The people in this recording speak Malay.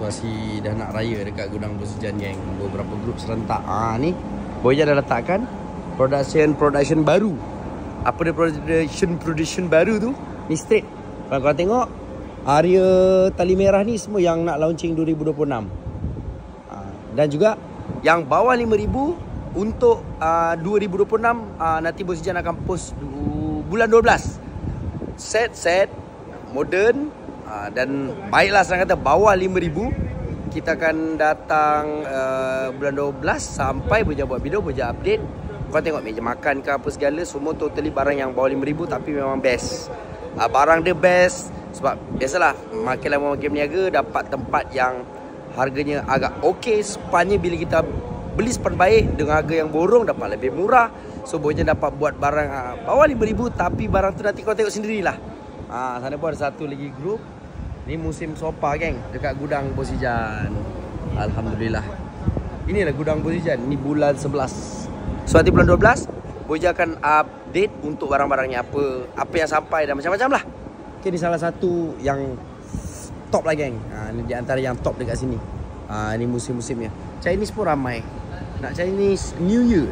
situasi dah nak raya dekat gudang Bos Ijan geng. Beberapa grup serentak. Ni Bos Ijan dah letakkan production baru. Apa dia production baru tu? Ni straight. Kalau korang tengok area tali merah ni semua yang nak launching 2026. Dan juga yang bawah 5,000 untuk 2026 nanti Bos Ijan akan post bulan 12. Set modern dan baiklah senang kata bawah 5,000 kita akan datang bulan 12 sampai Bos Ijan buat video, Bos Ijan update. Kau tengok meja makan ke apa segala, semua totally barang yang bawah 5,000 tapi memang best. Barang dia best sebab biasalah makin lama makin berniaga, dapat tempat yang harganya agak okey. Sepanjang bila kita beli sepan baik dengan harga yang borong dapat lebih murah. So Bos Ijan dapat buat barang bawah 5,000 tapi barang tu nanti kau tengok sendirilah. Sana pun ada satu lagi grup. Ni musim sopa geng dekat gudang Bos Ijan. Alhamdulillah. Inilah gudang Bos Ijan. Ni bulan 11. So nanti bulan 12 Bos Ijan akan update untuk barang-barangnya apa yang sampai dan macam-macam lah. Okay, ni salah satu yang top lah geng. Ni di antara yang top dekat sini. Ni musim-musimnya. Chinese pun ramai. Nak Chinese New Year.